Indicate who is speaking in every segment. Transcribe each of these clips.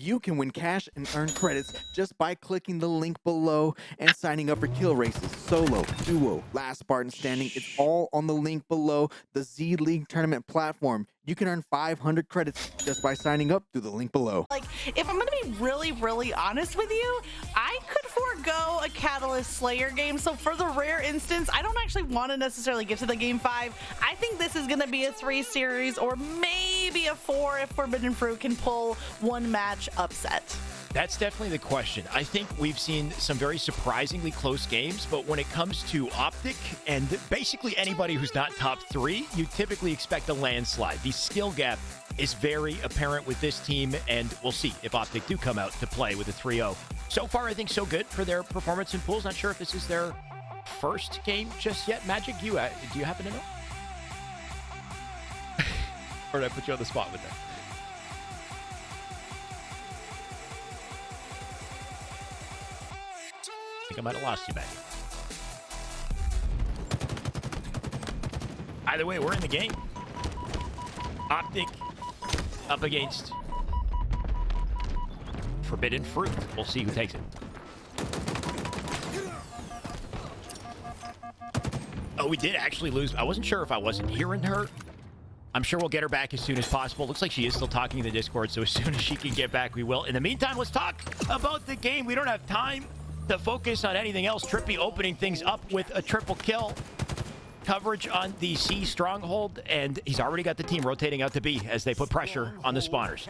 Speaker 1: You can win cash and earn credits just by clicking the link below and signing up for kill races, solo, duo, last Spartan Standing. It's all on the link below the ZLEAGUE tournament platform. You can earn 500 credits just by signing up through the link below.
Speaker 2: Like, if I'm gonna be really honest with you, I could forego a Catalyst Slayer game. So for the rare instance, I don't actually want to necessarily get to the game 5. I think this is gonna be a 3 series or maybe a 4 if Forbidden Fruit can pull one match upset.
Speaker 3: That's definitely the question. I think we've seen some very surprisingly close games, but when it comes to OpTic and basically anybody who's not top 3, you typically expect a landslide. The skill gap is very apparent with this team, and we'll see if OpTic do come out to play with a 3-0. So far, I think so good for their performance in pools. Not sure if this is their first game just yet. Magic, do you happen to know? Or did I put you on the spot with that? I think I might have lost you back. Either way, we're in the game. OpTic up against Forbidden Fruit. We'll see who takes it. Oh, we did actually lose. I wasn't sure if I wasn't hearing her. I'm sure we'll get her back as soon as possible. Looks like she is still talking in the Discord, so as soon as she can get back, we will. In the meantime, let's talk about the game. We don't have time to focus on anything else. Trippy opening things up with a triple kill. Coverage on the C stronghold, and he's already got the team rotating out to B as they put pressure on the spawners.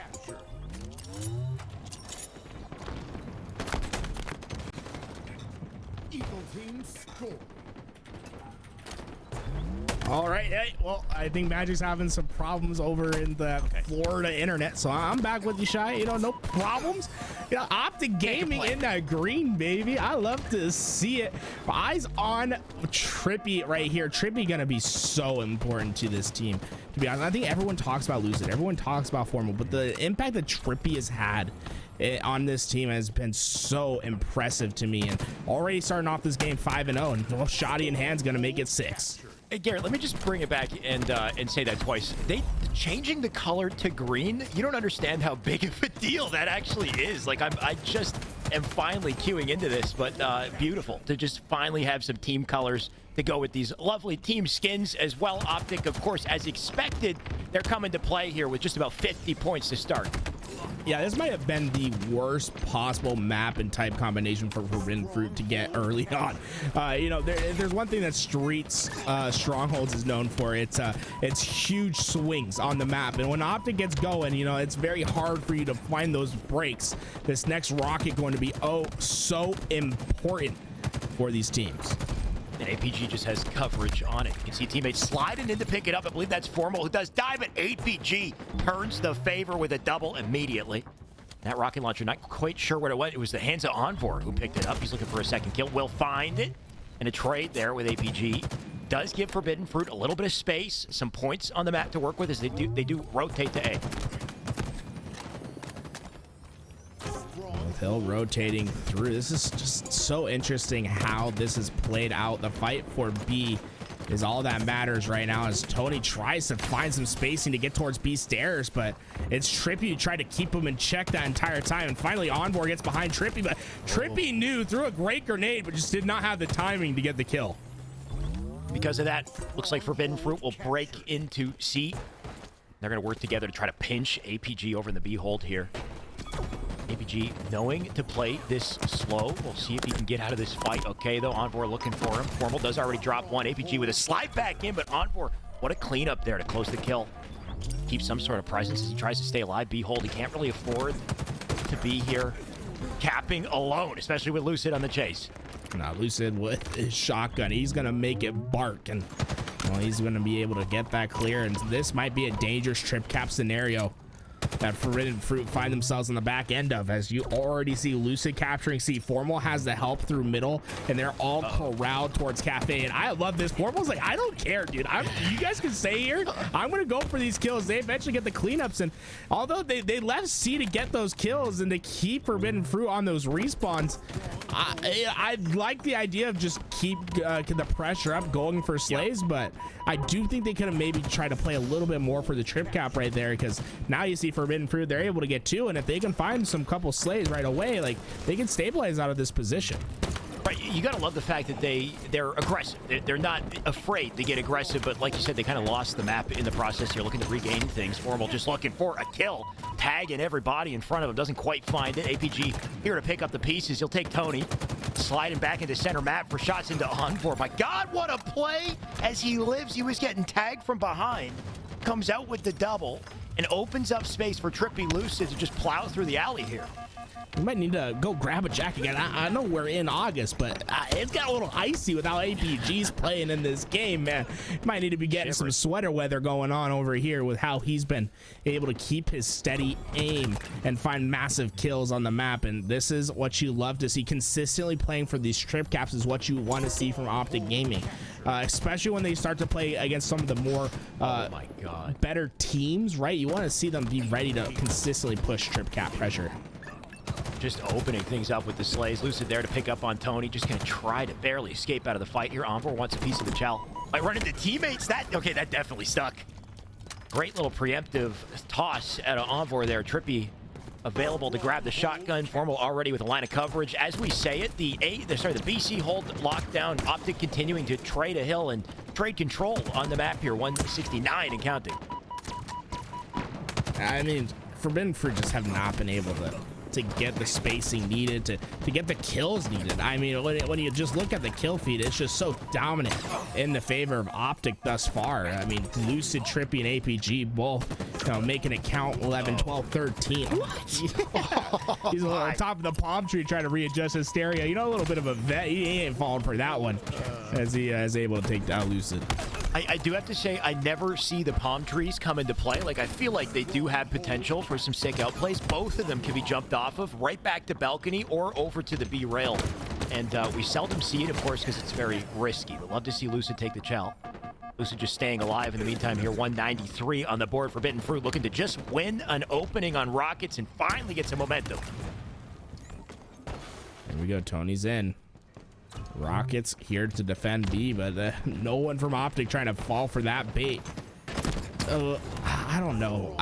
Speaker 4: All right, hey, well, I think Magic's having some problems over in the Florida internet, so I'm back with you, Shy. You know, no problems. You know, OpTic Gaming in that green, baby. I love to see it. Eyes on Trippy right here. Trippy gonna be so important to this team, to be honest. I think everyone talks about Lucid, everyone talks about Formal, but the impact that Trippy has had on this team has been so impressive to me, and already starting off this game 5-0, and well, Shoddy in hand's gonna make it 6.
Speaker 3: Hey, Garrett, let me just bring it back and say that twice. Changing the color to green, you don't understand how big of a deal that actually is. Like, I just am finally queuing into this, but beautiful to just finally have some team colors to go with these lovely team skins as well. OpTic, of course, as expected, they're coming to play here with just about 50 points to start.
Speaker 4: Yeah, this might have been the worst possible map and type combination for Forbidden Fruit to get early on. You know, there's one thing that Streets Strongholds is known for. It's huge swings on the map, and when OpTic gets going, you know, it's very hard for you to find those breaks. This next rocket going to be so important for these teams.
Speaker 3: And APG just has coverage on it. You can see teammates sliding in to pick it up. I believe that's Formal, who does dive, but APG turns the favor with a double immediately. That rocket launcher, not quite sure where it went. It was the hands of Envor who picked it up. He's looking for a second kill. Will find it. And a trade there with APG does give Forbidden Fruit a little bit of space, some points on the map to work with as they do rotate to A.
Speaker 4: Hill rotating through. This is just so interesting how this is played out. The fight for B is all that matters right now as Tony tries to find some spacing to get towards B stairs, but it's Trippy who tried to keep him in check that entire time, and finally Envor gets behind Trippy, but Trippy knew, threw a great grenade, but just did not have the timing to get the kill.
Speaker 3: Because of that, looks like Forbidden Fruit will break into C. They're going to work together to try to pinch APG over in the B hold here. APG knowing to play this slow. We'll see if he can get out of this fight. Okay, though, Envor looking for him. Formal does already drop one. APG with a slide back in, but Envor, what a cleanup there to close the kill. Keep some sort of presence as he tries to stay alive. B hold, he can't really afford to be here capping alone, especially with Lucid on the chase.
Speaker 4: Now Lucid with his shotgun, he's gonna make it bark, and well, he's gonna be able to get that clear, and this might be a dangerous trip cap scenario that Forbidden Fruit find themselves on the back end of, as you already see Lucid capturing C. Formal has the help through middle, and they're all corralled towards Cafe, and I love this. Formal's like, I don't care, dude. You guys can stay here. I'm gonna go for these kills. They eventually get the cleanups, and although they left C to get those kills and to keep Forbidden Fruit on those respawns, I like the idea of just keep the pressure up, going for slays, but I do think they could have maybe tried to play a little bit more for the trip cap right there, because now you see Forbidden Fruit, they're able to get 2, and if they can find some couple slays right away, like, they can stabilize out of this position.
Speaker 3: Right, you gotta love the fact that they're aggressive. They're not afraid to get aggressive, but like you said, they kind of lost the map in the process. You're looking to regain things. Formal just looking for a kill, tagging everybody in front of him, doesn't quite find it. APG here to pick up the pieces. He'll take Tony, sliding back into center map for shots into Envoy. My God, what a play as he lives. He was getting tagged from behind, comes out with the double, and opens up space for Trippy Lucid to just plow through the alley here.
Speaker 4: We might need to go grab a jack again. I know we're in August, but it's got a little icy with how APG's playing in this game, man. Might need to be getting some sweater weather going on over here with how he's been able to keep his steady aim and find massive kills on the map. And this is what you love to see. Consistently playing for these trip caps is what you want to see from OpTic Gaming, especially when they start to play against some of the more better teams, right? You want to see them be ready to consistently push trip cap pressure.
Speaker 3: Just opening things up with the slays. Lucid there to pick up on Tony. Just gonna try to barely escape out of the fight here. Envoy wants a piece of the chow. Might run into teammates. That definitely stuck. Great little preemptive toss out of Envoy there. Trippy available to grab the shotgun. Formal already with a line of coverage. As we say it, the BC hold lockdown. OpTic continuing to trade a hill and trade control on the map here. 169 and counting.
Speaker 4: I mean, Forbidden Fruit just have not been able to get the spacing needed to get the kills needed. I mean, when you just look at the kill feed, it's just so dominant in the favor of OpTic thus far. I mean, Lucid, Trippy, and APG both, making it count 11, 12, 13. He's on top of the palm tree trying to readjust his stereo. A little bit of a vet. He ain't falling for that one as he is able to take down Lucid.
Speaker 3: I do have to say, I never see the palm trees come into play. Like, I feel like they do have potential for some sick outplays. Both of them can be jumped off of, right back to balcony or over to the B rail. And we seldom see it, of course, because it's very risky. But love to see Lucid take the chow. Lucid just staying alive in the meantime here. 193 on the board. Forbidden Fruit looking to just win an opening on Rockets and finally get some momentum.
Speaker 4: There we go. Tony's in. Rockets here to defend B, but no one from OpTic trying to fall for that bait. I don't know.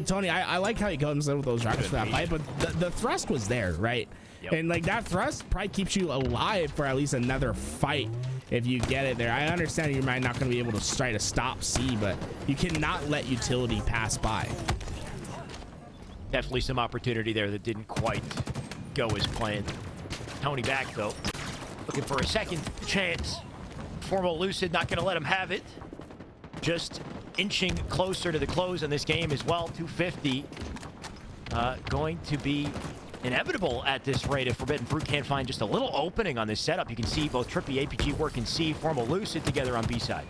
Speaker 4: Tony, I like how he comes in with those rockets for that fight, but the thrust was there, right? Yep. And like that thrust probably keeps you alive for at least another fight if you get it there. I understand you might not going to be able to try to stop C, but you cannot let utility pass by.
Speaker 3: Definitely some opportunity there that didn't quite go as planned. Tony back though. Looking for a second chance. Formal Lucid not going to let him have it. Just inching closer to the close in this game as well. 250 going to be inevitable at this rate if Forbidden Fruit can't find just a little opening on this setup. You can see both Trippy, APG working C, Formal Lucid together on B side.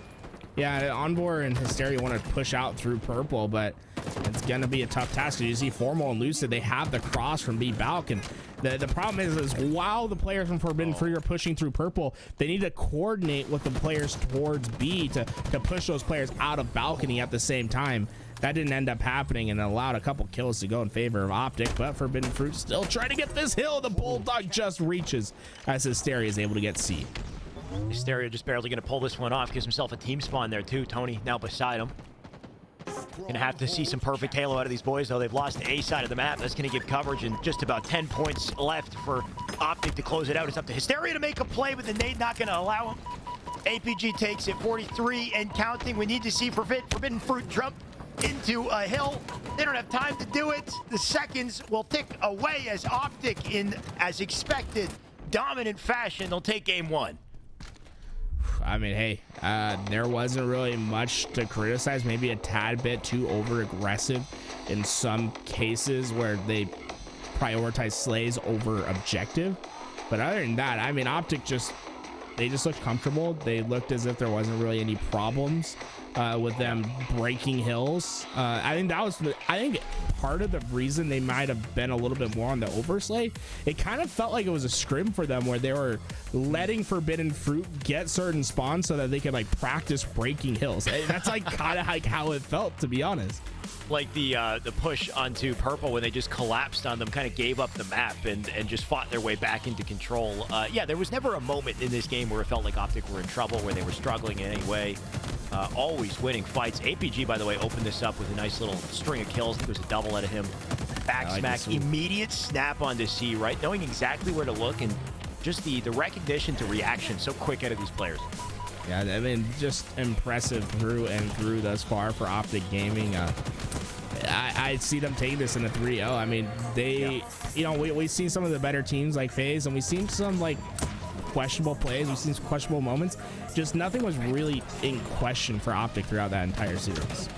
Speaker 4: Yeah, Envoy and Hysteria want to push out through purple, but it's going to be a tough task. You see Formal and Lucid, they have the cross from B Balk, and the problem is while the players from Forbidden Fruit are pushing through purple, they need to coordinate with the players towards B to push those players out of balcony at the same time. That didn't end up happening and allowed a couple kills to go in favor of OpTic, but Forbidden Fruit still trying to get this hill. The Bulldog just reaches as Hysteria is able to get C.
Speaker 3: Hysteria just barely going to pull this one off. Gives himself a team spawn there too. Tony now beside him. Gonna have to see some perfect Halo out of these boys, though. They've lost the A side of the map. That's gonna give coverage, and just about 10 points left for OpTic to close it out. It's up to Hysteria to make a play, but the nade not gonna allow him. APG takes it, 43 and counting. We need to see Forbidden Fruit jump into a hill. They don't have time to do it. The seconds will tick away as OpTic, in as expected, dominant fashion, they'll take game one.
Speaker 4: I mean, hey, there wasn't really much to criticize. Maybe a tad bit too over aggressive in some cases where they prioritize slays over objective. But other than that, I mean, OpTic they just looked comfortable. They looked as if there wasn't really any problems with them breaking hills. I think part of the reason they might have been a little bit more on the overslay. It kind of felt like it was a scrim for them where they were letting Forbidden Fruit get certain spawns so that they could like practice breaking hills. That's like kind of like how it felt, to be honest.
Speaker 3: like the push onto Purple when they just collapsed on them, kind of gave up the map and just fought their way back into control. Yeah, there was never a moment in this game where it felt like OpTic were in trouble, where they were struggling in any way. Always winning fights. APG, by the way, opened this up with a nice little string of kills. I think it was a double out of him. Back smack, immediate snap onto C, right? Knowing exactly where to look and just the recognition to reaction so quick out of these players.
Speaker 4: Yeah, I mean, just impressive through and through thus far for OpTic Gaming. I see them take this in a 3-0. I mean, they, you know, we've seen some of the better teams like FaZe, and we've seen some like questionable plays. We've seen some questionable moments. Just nothing was really in question for OpTic throughout that entire series.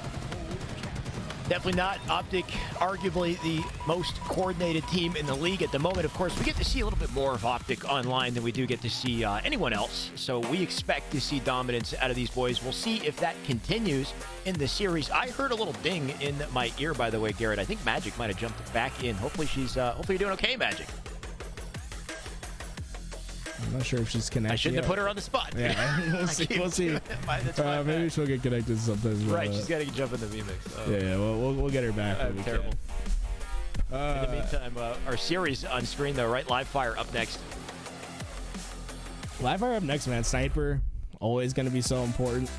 Speaker 3: Definitely not. OpTic, arguably the most coordinated team in the league at the moment. Of course, we get to see a little bit more of OpTic online than we do get to see anyone else. So we expect to see dominance out of these boys. We'll see if that continues in the series. I heard a little ding in my ear, by the way, Garrett. I think Magic might have jumped back in. Hopefully hopefully you're doing okay, Magic.
Speaker 4: I'm not sure if she's connected.
Speaker 3: I shouldn't have put her on the spot.
Speaker 4: Yeah, we'll see. We'll see. Maybe she'll get connected sometimes.
Speaker 3: Right, she's got to jump in the VMix. Oh.
Speaker 4: Yeah, we'll get her back.
Speaker 3: Terrible. In the meantime, our series on screen, though, right? Live Fire up next.
Speaker 4: Live Fire up next, man. Sniper, always going to be so important.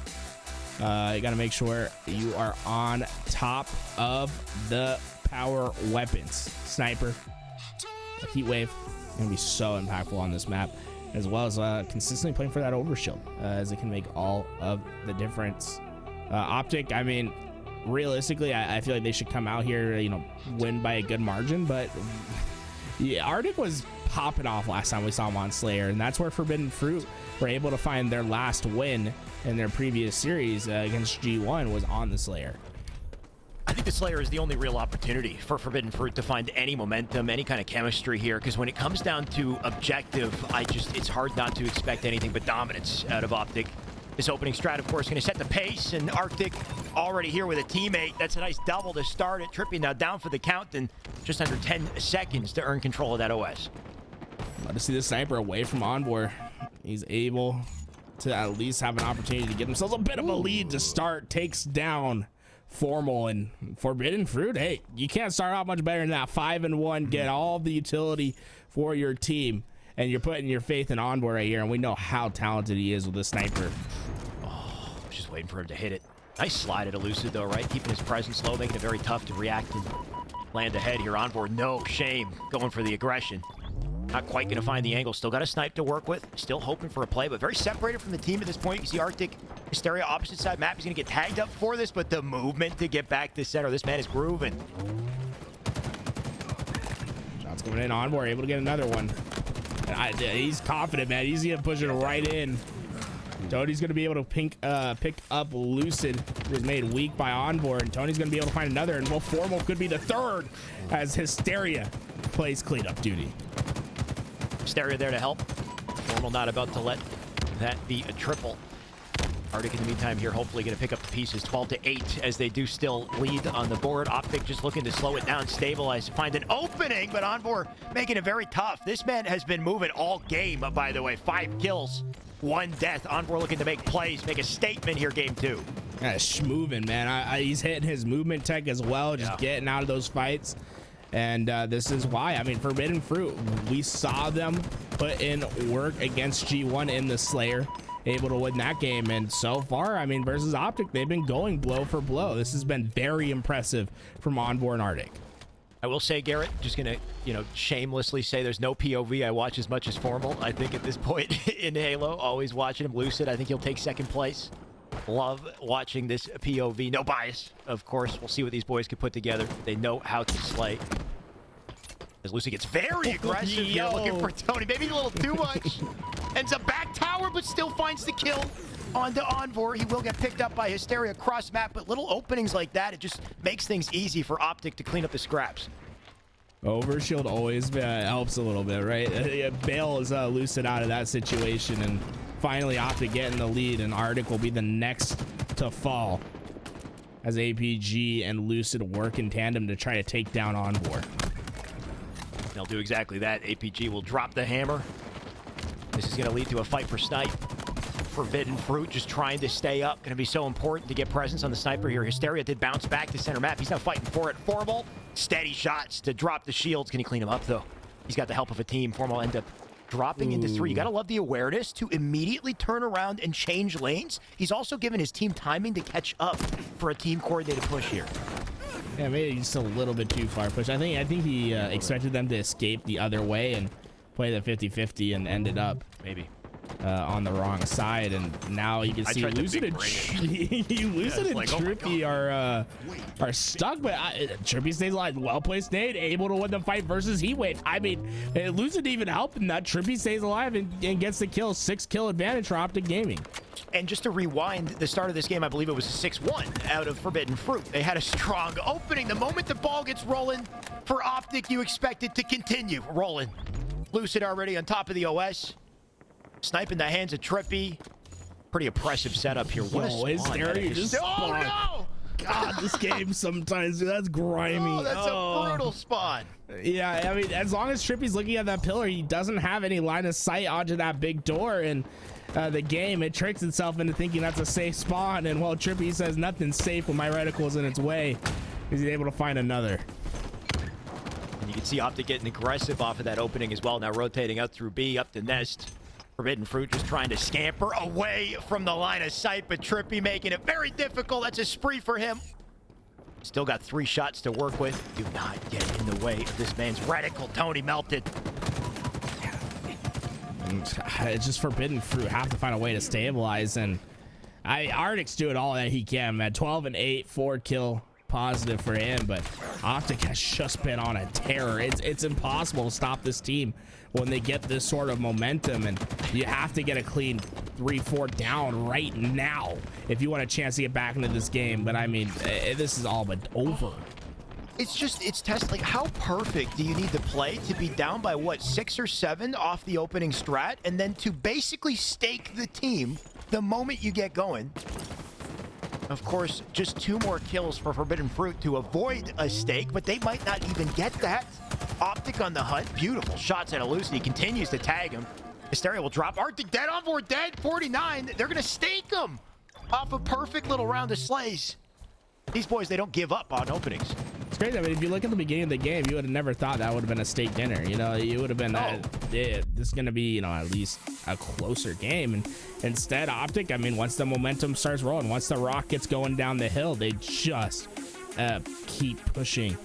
Speaker 4: You got to make sure you are on top of the power weapons. Sniper, Heat Wave, going to be so impactful on this map, as well as consistently playing for that overshield, as it can make all of the difference. OpTic, I mean, realistically, I feel like they should come out here, you know, win by a good margin, but yeah, OpTic was popping off last time we saw them on Slayer, and that's where Forbidden Fruit were able to find their last win in their previous series against G1 was on the Slayer.
Speaker 3: I think the Slayer is the only real opportunity for Forbidden Fruit to find any momentum, any kind of chemistry here, because when it comes down to objective, it's hard not to expect anything but dominance out of OpTic. This opening strat, of course, going to set the pace, and Arctic already here with a teammate. That's a nice double to start it. Trippy now down for the count, and just under 10 seconds to earn control of that OS.
Speaker 4: Love to see the Sniper away from Envoy. He's able to at least have an opportunity to get themselves a bit of a lead to start. Takes down Formal and Forbidden Fruit. Hey, you can't start out much better than that. 5-1, get all the utility for your team, and you're putting your faith in Envoy right here, and we know how talented he is with the Sniper.
Speaker 3: Oh, just waiting for him to hit it. Nice slide at Elucid though, right? Keeping his presence low, making it very tough to react and land ahead here. Envoy, no shame, going for the aggression. Not quite going to find the angle. Still got a snipe to work with. Still hoping for a play, but very separated from the team at this point. You see Arctic Hysteria opposite side map. He's going to get tagged up for this, but the movement to get back to center. This man is grooving.
Speaker 4: Shots coming in. Envoy able to get another one. And he's confident, man. He's going to push it right in. Tony's going to be able to pick up Lucid, who was made weak by Envoy, and Tony's going to be able to find another, and well, Formal could be the third as Hysteria plays cleanup duty.
Speaker 3: Hysteria there to help. Formal not about to let that be a triple. Arctic in the meantime here, hopefully going to pick up the pieces. 12-8 as they do still lead on the board. OpTic just looking to slow it down, stabilize, find an opening, but Envoy making it very tough. This man has been moving all game, by the way. 5 kills, 1 death. Envoy looking to make plays, make a statement here, game 2.
Speaker 4: Yeah, schmoving, man. He's hitting his movement tech as well, just getting out of those fights. And this is why, I mean, Forbidden Fruit, we saw them put in work against G1 in the Slayer, able to win that game. And so far, I mean, versus OpTic, they've been going blow for blow. This has been very impressive from Envoy and Arctic.
Speaker 3: I will say, Garrett, just gonna, shamelessly say there's no POV I watch as much as Formal. I think at this point in Halo, always watching him. Lucid, I think he'll take second place. Love watching this POV. No bias, of course. We'll see what these boys can put together. They know how to slay. As Lucy gets very aggressive here, looking for Tony. Maybe a little too much. Ends up back tower, but still finds the kill onto Envoy. He will get picked up by Hysteria cross map, but little openings like that, it just makes things easy for OpTic to clean up the scraps.
Speaker 4: Overshield always helps a little bit, right? Bails Lucid out of that situation, and finally OpTic getting the lead, and Arctic will be the next to fall as APG and Lucid work in tandem to try to take down Envoy.
Speaker 3: They'll do exactly that. APG will drop the hammer. This is going to lead to a fight for snipe. Forbidden Fruit just trying to stay up. Going to be so important to get presence on the sniper here. Hysteria did bounce back to center map. He's now fighting for it. Formal, steady shots to drop the shields. Can he clean him up, though? He's got the help of a team. Formal end up dropping into 3. You got to love the awareness to immediately turn around and change lanes. He's also given his team timing to catch up for a team-coordinated push here.
Speaker 4: Yeah, maybe just a little bit too far push. I think he expected them to escape the other way and play the 50-50 and ended up
Speaker 3: Maybe.
Speaker 4: On the wrong side, and now you can see Lucid and Trippy are stuck, but Trippy stays alive. Well placed nade, able to win the fight versus Heatwave. I mean, Lucid even helped in that. Trippy stays alive and gets the kill. 6-kill advantage for OpTic Gaming.
Speaker 3: And just to rewind the start of this game, I believe it was a 6-1 out of Forbidden Fruit. They had a strong opening. The moment the ball gets rolling for OpTic, you expect it to continue rolling. Lucid already on top of the OS. Sniping the hands of Trippy. Pretty oppressive setup here. What a
Speaker 4: Hysteria just
Speaker 3: spawn. Oh, no!
Speaker 4: God, this game sometimes, dude, that's grimy.
Speaker 3: Oh, that's a brutal spawn.
Speaker 4: Yeah, I mean, as long as Trippy's looking at that pillar, he doesn't have any line of sight onto that big door, and the game, it tricks itself into thinking that's a safe spawn, and while Trippy says nothing's safe when my reticle's in its way, he's able to find another.
Speaker 3: And you can see OpTic getting aggressive off of that opening as well, now rotating out through B, up to Nest. Forbidden Fruit just trying to scamper away from the line of sight, but Trippy making it very difficult. That's a spree for him. Still got 3 shots to work with. Do not get in the way of this man's reticle. Tony melted.
Speaker 4: It's just Forbidden Fruit have to find a way to stabilize, and Arctic's doing all that he can, man. 12 and 8, 4-kill positive for him, but OpTic has just been on a terror. It's impossible to stop this team when they get this sort of momentum, and you have to get a clean 3-4 down right now if you want a chance to get back into this game. But I mean, this is all but over.
Speaker 3: It's test, like, how perfect do you need to play to be down by what, 6 or 7 off the opening strat, and then to basically stake the team the moment you get going? Of course, just 2 more kills for Forbidden Fruit to avoid a stake, but they might not even get that. OpTic on the hunt. Beautiful shots at Elucid. He continues to tag him. Hysteria will drop. Arctic dead on board, dead. 49. They're going to stake him off a perfect little round of slays. These boys, they don't give up on openings.
Speaker 4: It's crazy. I mean, if you look at the beginning of the game, you would have never thought that would have been a steak dinner. You know, you would have been, yeah, this is going to be, you know, at least a closer game. And instead, OpTic, I mean, once the momentum starts rolling, once the rock gets going down the hill, they just keep pushing.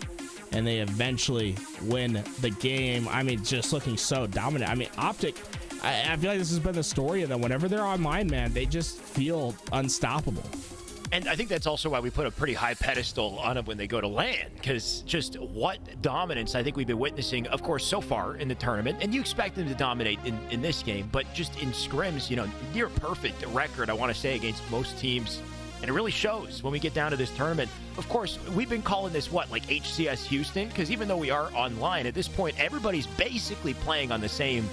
Speaker 4: And they eventually win the game. I mean, just looking so dominant. I mean, OpTic, I feel like this has been the story of them. Whenever they're online, man, they just feel unstoppable.
Speaker 3: And I think that's also why we put a pretty high pedestal on them when they go to LAN, because just what dominance I think we've been witnessing, of course, so far in the tournament. And you expect them to dominate in this game, but just in scrims, you know, near perfect record, I want to say, against most teams. And it really shows when we get down to this tournament. Of course, we've been calling this, what, like HCS Houston? Because even though we are online, at this point, everybody's basically playing on the same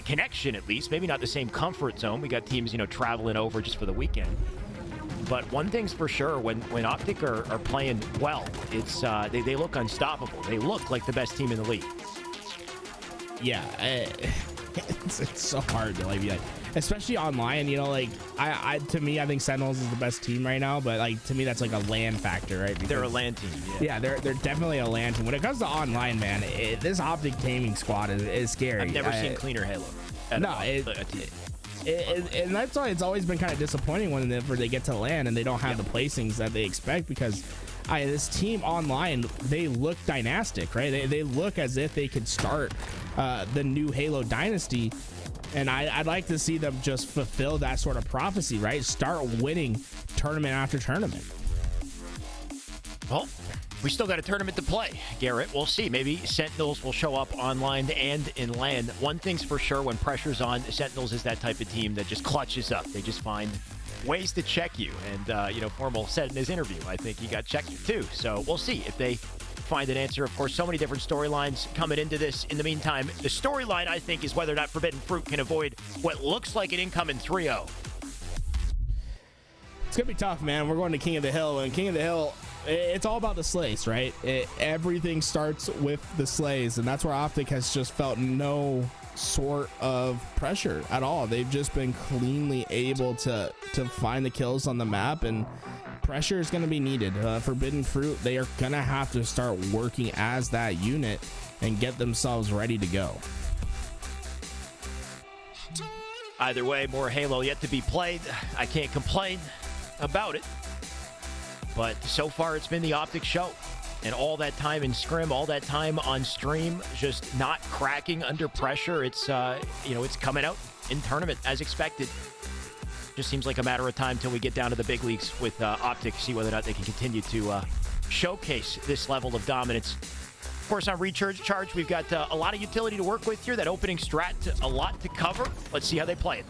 Speaker 3: connection, at least. Maybe not the same comfort zone. We got teams, you know, traveling over just for the weekend. But one thing's for sure, when OpTic are playing well, it's they look unstoppable. They look like the best team in the league.
Speaker 4: Yeah, it's so hard to, like, be like, especially online, you know, like, to me, I think Sentinels is the best team right now, but, like, to me, that's like a LAN factor, right? Because,
Speaker 3: they're a LAN team,
Speaker 4: yeah. They're definitely a LAN team. When it comes to online, man, this OpTic gaming squad is scary.
Speaker 3: I've never seen cleaner Halo.
Speaker 4: No, and that's why it's always been kind of disappointing whenever they get to LAN and they don't have the placings that they expect, because this team online, they look dynastic, right? They look as if they could start the new Halo dynasty, and I'd like to see them just fulfill that sort of prophecy, right? Start winning tournament after tournament.
Speaker 3: Well, we still got a tournament to play, Garrett. We'll see. Maybe Sentinels will show up online and in LAN. One thing's for sure, when pressure's on, Sentinels is that type of team that just clutches up. They just find ways to check you. And, you know, Formal said in his interview, I think he got checked too. So we'll see if they find an answer. Of course, so many different storylines coming into this. In the meantime, the storyline, I think, is whether or not Forbidden Fruit can avoid what looks like an incoming 3-0.
Speaker 4: It's going to be tough, man. We're going to King of the Hill, and King of the Hill, it's all about the slays, right? Everything starts with the slays, and that's where OpTic has just felt no sort of pressure at all. They've just been cleanly able to find the kills on the map, and pressure is going to be needed. Forbidden Fruit, they are going to have to start working as that unit and get themselves ready to go.
Speaker 3: Either way, more Halo yet to be played. I can't complain about it. But so far, it's been the OpTic show. And all that time in scrim, all that time on stream, just not cracking under pressure. It's, it's coming out in tournament as expected. Just seems like a matter of time till we get down to the big leagues with OpTic, see whether or not they can continue to showcase this level of dominance. Of course, on Recharge, we've got a lot of utility to work with here. That opening strat, a lot to cover. Let's see how they play it.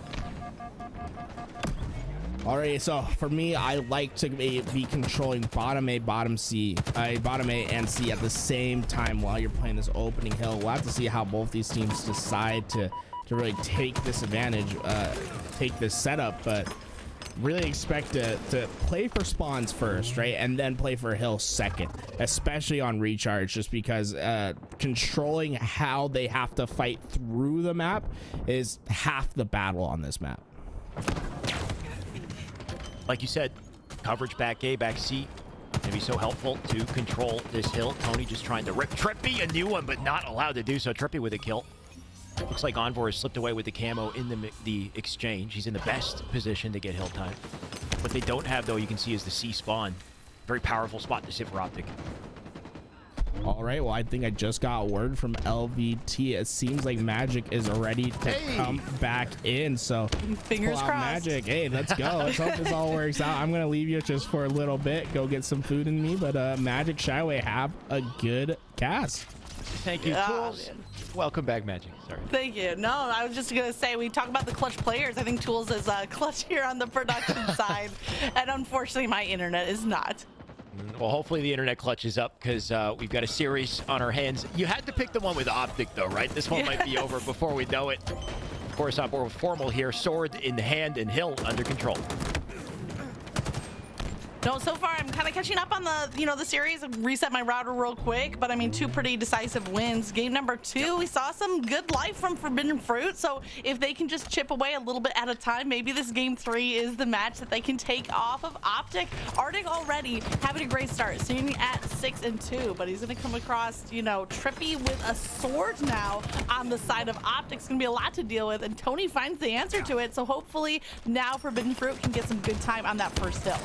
Speaker 4: All right, so for me, I like to be controlling bottom A, bottom A and C at the same time while you're playing this opening hill. We'll have to see how both these teams decide to really take this advantage, take this setup, but really expect to play for spawns first, right? And then play for hill second, especially on Recharge, just because controlling how they have to fight through the map is half the battle on this map.
Speaker 3: Like you said, coverage back A, back C, gonna be so helpful to control this hill. Tony just trying to rip Trippy, a new one, but not allowed to do so. Trippy with a kill. Looks like Envor has slipped away with the camo in the exchange. He's in the best position to get hill time. What they don't have, though, you can see, is the C spawn. Very powerful spot to sit for OpTic.
Speaker 4: All right, well, I think I just got word from LVT. It seems like Magic is ready to come back in, so
Speaker 2: fingers crossed.
Speaker 4: Magic, hey, let's go. Let's hope this all works out. I'm gonna leave you just for a little bit, go get some food in me, but Magic, Shyway, have a good cast.
Speaker 3: Thank you, Tools. Welcome back, Magic. Sorry.
Speaker 2: Thank you. No, I was just going to say, we talk about the clutch players. I think Tools is clutch here on the production side, and unfortunately, my internet is not.
Speaker 3: Well, hopefully the internet clutches up, because we've got a series on our hands. You had to pick the one with OpTic, though, right? This one might be over before we know it. Of course, on board with Formal here, sword in hand and hill under control.
Speaker 2: No, so far I'm kind of catching up on the series. Reset my router real quick, but I mean, 2 pretty decisive wins. Game number 2, we saw some good life from Forbidden Fruit, so if they can just chip away a little bit at a time, maybe this game 3 is the match that they can take off of OpTic. Arctic already having a great start, sitting at 6-2, but he's gonna come across, Trippy with a sword now on the side of OpTic. It's gonna be a lot to deal with, and Tony finds the answer to it, so hopefully now Forbidden Fruit can get some good time on that first hill.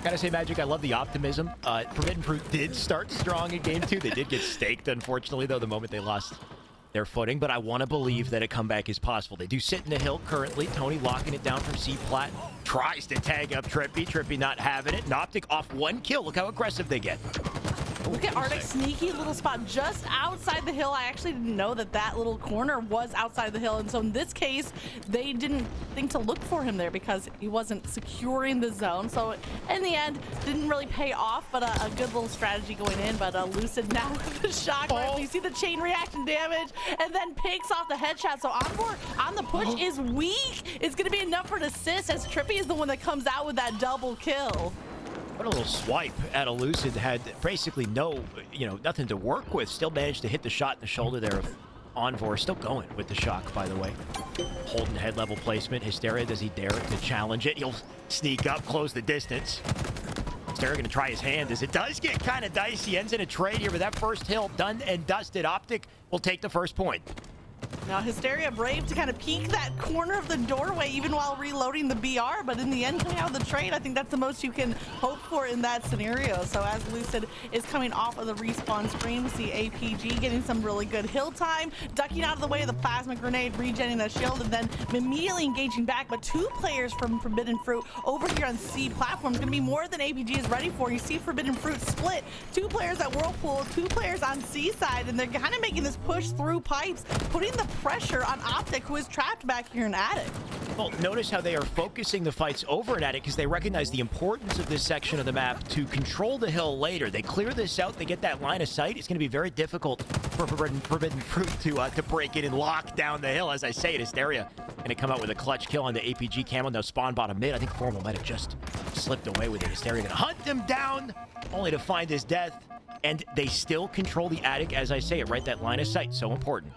Speaker 3: Gotta say, Magic, I love the optimism. Forbidden Fruit did start strong in game 2. They did get staked, unfortunately, though, the moment they lost their footing. But I want to believe that a comeback is possible. They do sit in the hill currently. Tony locking it down from C-Plat. Tries to tag up Trippy. Trippy not having it. And OpTic off 1 kill. Look how aggressive they get.
Speaker 2: Look at Arctic's sneaky little spot just outside the hill. I actually didn't know that little corner was outside the hill. And so in this case, they didn't think to look for him there because he wasn't securing the zone. So in the end, didn't really pay off, but a good little strategy going in. But Lucid now with the shock. You see the chain reaction damage and then picks off the headshot. So Envor on the push is weak. It's going to be enough for an assist as Trippy is the one that comes out with that double kill.
Speaker 3: What a little swipe at Lucid. Had basically nothing to work with. Still managed to hit the shot in the shoulder there of Envor. Still going with the shock, by the way. Holding head level placement. Hysteria, does he dare to challenge it? He'll sneak up, close the distance. Hysteria gonna try his hand as it does get kind of dicey. Ends in a trade here with that first hill done and dusted. OpTic will take the first point.
Speaker 2: Now Hysteria brave to kind of peek that corner of the doorway even while reloading the BR, but in the end coming out of the trade, I think that's the most you can hope for in that scenario. So as Lucid is coming off of the respawn screen, we see APG getting some really good hill time, ducking out of the way of the plasma grenade, regenning the shield, and then immediately engaging back. But 2 players from Forbidden Fruit over here on C platform is going to be more than APG is ready for. You see Forbidden Fruit split, 2 players at Whirlpool, 2 players on C side, and they're kind of making this push through pipes, putting the pressure on OpTic, who is trapped back here in Attic.
Speaker 3: Well, notice how they are focusing the fights over in Attic because they recognize the importance of this section of the map to control the hill later. They clear this out, they get that line of sight. It's going to be very difficult for Forbidden Fruit to break it and lock down the hill. As I say, it, Hysteria going to come out with a clutch kill on the APG camo. Now spawn bottom mid. I think Formal might have just slipped away with it. Hysteria gonna hunt him down, only to find his death. And they still control the attic, as I say it, right? That line of sight, so important.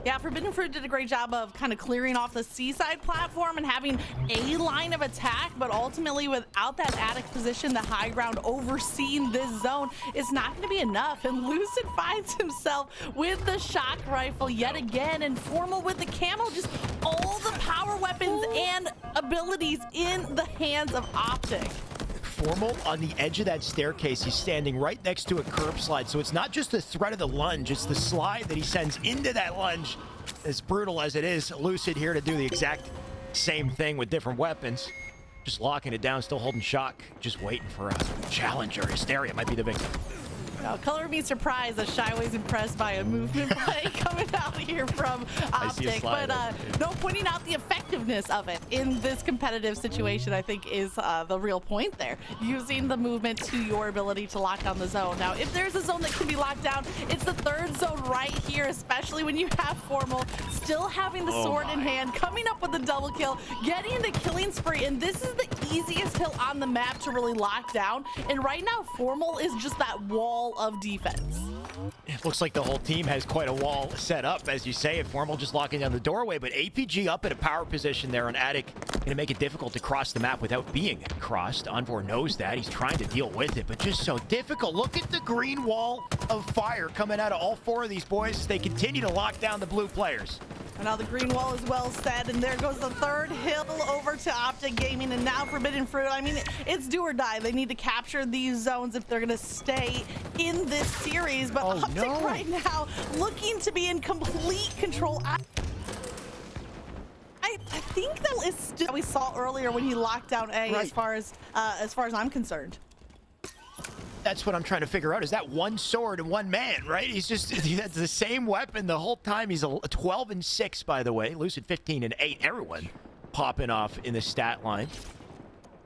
Speaker 2: Yeah, Forbidden Fruit did a great job of kind of clearing off the seaside platform and having a line of attack, but ultimately without that attic position, the high ground overseeing this zone is not going to be enough. And Lucid finds himself with the shock rifle yet again, and Formal with the camo, just all the power weapons and abilities in the hands of OpTic.
Speaker 3: Formal on the edge of that staircase. He's standing right next to a curb slide, so it's not just the threat of the lunge, it's the slide that he sends into that lunge. As brutal as it is, Lucid here to do the exact same thing with different weapons. Just locking it down, still holding shock, just waiting for a challenger. Hysteria might be the victim.
Speaker 2: Now, color me surprised that Shyway's impressed by a movement play coming out here from OpTic, but no, pointing out the effectiveness of it in this competitive situation, I think, is the real point there. Using the movement to your ability to lock down the zone. Now, if there's a zone that can be locked down, it's the third zone right here, especially when you have Formal still having the sword in hand, coming up with the double kill, getting the killing spree, and this is the easiest hill on the map to really lock down. And right now, Formal is just that wall of defense.
Speaker 3: It looks like the whole team has quite a wall set up, as you say. Formal just locking down the doorway, but APG up at a power position there on Attic, going to make it difficult to cross the map without being crossed. Envor knows that. He's trying to deal with it, but just so difficult. Look at the green wall of fire coming out of all four of these boys as they continue to lock down the blue players.
Speaker 2: And now the green wall is well set, and there goes the third hill over to OpTic Gaming, and now Forbidden Fruit. I mean, it's do or die. They need to capture these zones if they're going to stay in this series, but OpTic right now looking to be in complete control. I think that is still we saw earlier when he locked down A, as far as I'm concerned.
Speaker 3: That's what I'm trying to figure out. Is that one sword and one man, right? He's just, he has the same weapon the whole time. He's a 12 and 6, by the way. Lucid 15 and 8. Everyone popping off in the stat line,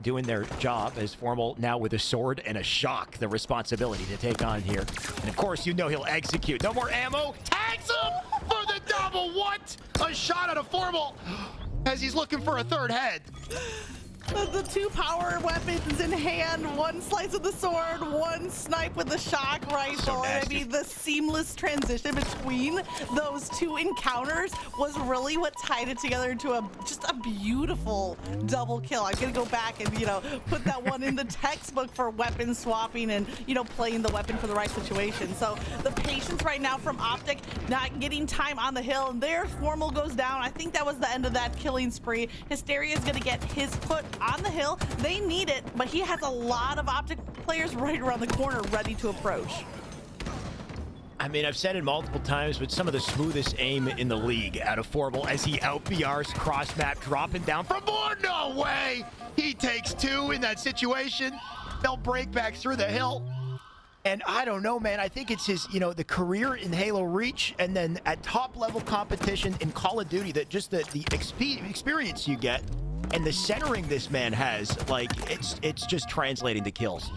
Speaker 3: doing their job as Formal now with a sword and a shock, the responsibility to take on here. And of course, you know he'll execute. No more ammo. Tags him for the double. What? A shot at a Formal as he's looking for a third head.
Speaker 2: The two power weapons in hand, one slice with the sword, one snipe with the shock rifle.
Speaker 3: So
Speaker 2: I mean, the seamless transition between those two encounters was really what tied it together into just a beautiful double kill. I'm gonna go back and, you know, put that one in the textbook for weapon swapping and, you know, playing the weapon for the right situation. So the patience right now from OpTic, not getting time on the hill, and there Formal goes down. I think that was the end of that killing spree. Hysteria is gonna get his foot on the hill. They need it, but he has a lot of OpTic players right around the corner ready to approach.
Speaker 3: I mean, I've said it multiple times, but some of the smoothest aim in the league out of Formal as he out-BRs cross-map, dropping down from more. No way! He takes two in that situation. They'll break back through the hill. And I don't know, man. I think it's his, you know, the career in Halo Reach, and then at top-level competition in Call of Duty, that just the experience you get and the centering this man has, like, it's just translating to kills.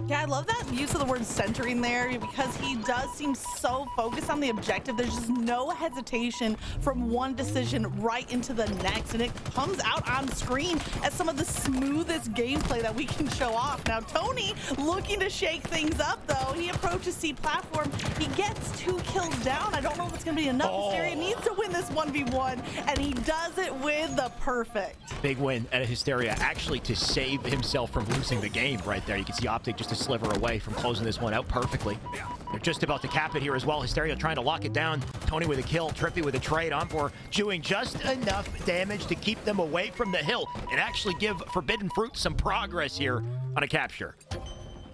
Speaker 2: Yeah, I love that use of the word centering there because he does seem so focused on the objective. There's just no hesitation from one decision right into the next, and it comes out on screen as some of the smoothest gameplay that we can show off. Now, Tony looking to shake things up, though. He approaches C platform. He gets 2 kills down. I don't know if it's going to be enough. Hysteria needs to win this 1v1, and he does it with the perfect.
Speaker 3: Big win at Hysteria, actually, to save himself from losing the game right there. You can see OpTic just a sliver away from closing this one out perfectly. They're just about to cap it here as well. Hysteria trying to lock it down. Tony with a kill, Trippy with a trade. Envor doing just enough damage to keep them away from the hill and actually give Forbidden Fruit some progress here on a capture.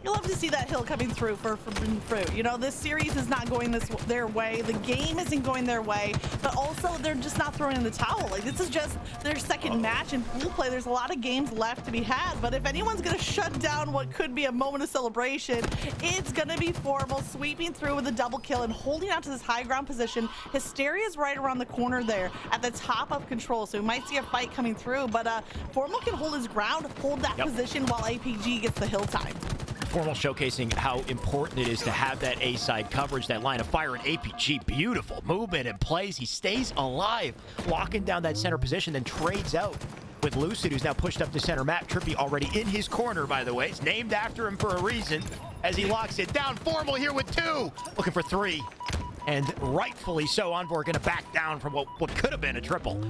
Speaker 2: You'll love to see that hill coming through for Forbidden Fruit. You know, this series is not going their way. The game isn't going their way, but also they're just not throwing in the towel. Like, this is just their second match in pool play. There's a lot of games left to be had, but if anyone's going to shut down what could be a moment of celebration, it's going to be Formal sweeping through with a double kill and holding out to this high ground position. Hysteria's right around the corner there at the top of control, so we might see a fight coming through, but Formal can hold his ground, hold that position while APG gets the hill time.
Speaker 3: Formal showcasing how important it is to have that A-side coverage, that line of fire, and APG, beautiful movement and plays. He stays alive, locking down that center position, then trades out with Lucid, who's now pushed up the center map. Trippy already in his corner, by the way. It's named after him for a reason as he locks it down. Formal here with 2, looking for 3. And rightfully so, Envor going to back down from what could have been a triple.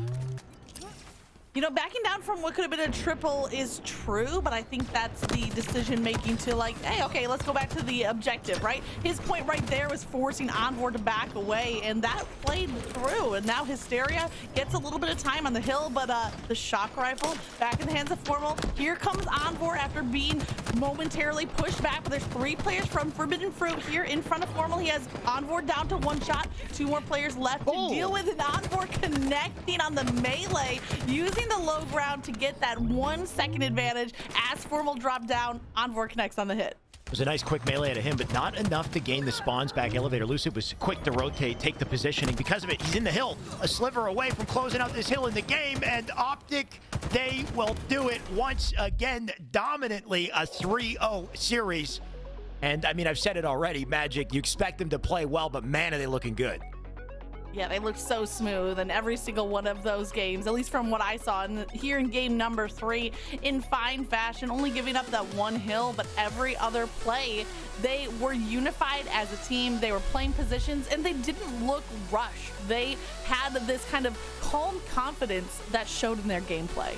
Speaker 2: You know, backing down from what could have been a triple is true, but I think that's the decision making to like, hey, okay, let's go back to the objective, right? His point right there was forcing Envor to back away, and that played through. And now Hysteria gets a little bit of time on the hill, but the shock rifle back in the hands of Formal. Here comes Envor after being momentarily pushed back, but there's 3 players from Forbidden Fruit here in front of Formal. He has Envor down to 1 shot, 2 more players left to deal with, and Envor connecting on the melee, using the low ground to get that 1 second advantage. As Formal dropped down, Envor connects on the hit.
Speaker 3: It was a nice quick melee out of him, but not enough to gain the spawns back elevator. Lucid was quick to rotate, take the positioning. Because of it, he's in the hill, a sliver away from closing out this hill in the game, and OpTic, they will do it once again, dominantly, a 3-0 series. And I mean, I've said it already, Magic, you expect them to play well, but man, are they looking good.
Speaker 2: Yeah, they look so smooth in every single one of those games, at least from what I saw. And here in game number 3, in fine fashion, only giving up that 1 hill, but every other play, they were unified as a team. They were playing positions, and they didn't look rushed. They had this kind of calm confidence that showed in their gameplay.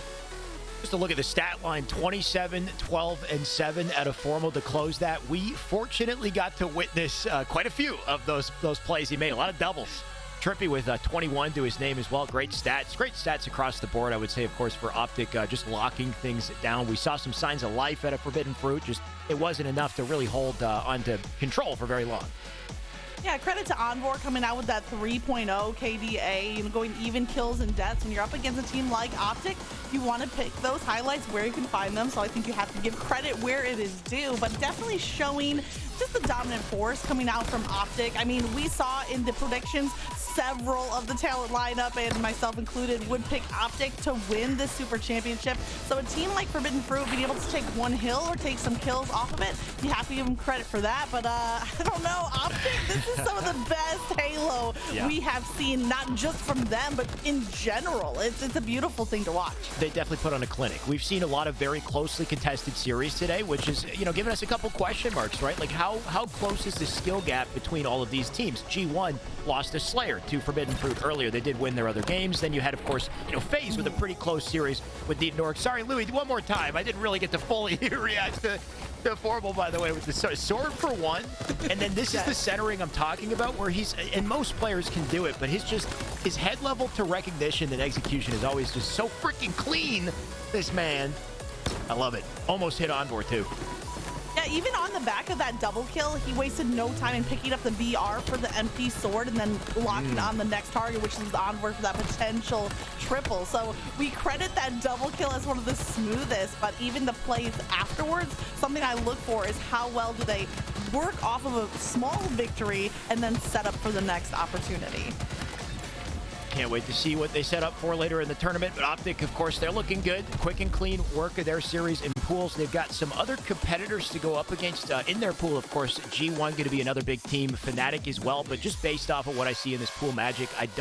Speaker 3: Just to look at the stat line, 27, 12, and 7 out of Formal to close that. We fortunately got to witness quite a few of those plays he made, a lot of doubles. Trippy with 21 to his name as well. Great stats across the board, I would say, of course, for OpTic, just locking things down. We saw some signs of life out of Forbidden Fruit, just it wasn't enough to really hold onto control for very long.
Speaker 2: Yeah, credit to Envor coming out with that 3.0 KDA, you know, going even kills and deaths. When you're up against a team like OpTic, you want to pick those highlights where you can find them. So I think you have to give credit where it is due, but definitely showing just the dominant force coming out from OpTic. I mean, we saw in the predictions several of the talent lineup, and myself included, would pick OpTic to win this Super Championship. So a team like Forbidden Fruit being able to take 1 hill or take some kills off of it, you have to give them credit for that. But I don't know, OpTic, this is some of the best Halo we have seen, not just from them, but in general. It's a beautiful thing to watch.
Speaker 3: They definitely put on a clinic. We've seen a lot of very closely contested series today, which is, you know, giving us a couple question marks, right? Like how close is the skill gap between all of these teams? G1 lost a Slayer to Forbidden Fruit earlier. They did win their other games. Then you had, of course, you know, FaZe with a pretty close series with Deep Nork. Sorry, Louis, one more time. I didn't really get to fully react to Formal, by the way, with the sword for 1. And then this is the centering I'm talking about, where he's, and most players can do it, but his head level to recognition and execution is always just so freaking clean, this man. I love it. Almost hit Envor, too.
Speaker 2: Yeah, even on the back of that double kill, he wasted no time in picking up the BR for the empty sword and then locking on the next target, which is Envor for that potential triple. So we credit that double kill as one of the smoothest, but even the plays afterwards, something I look for is how well do they work off of a small victory and then set up for the next opportunity.
Speaker 3: Can't wait to see what they set up for later in the tournament. But OpTic, of course, they're looking good. Quick and clean work of their series in pools. They've got some other competitors to go up against in their pool. Of course, G1 going to be another big team. Fnatic as well. But just based off of what I see in this pool, Magic, I don't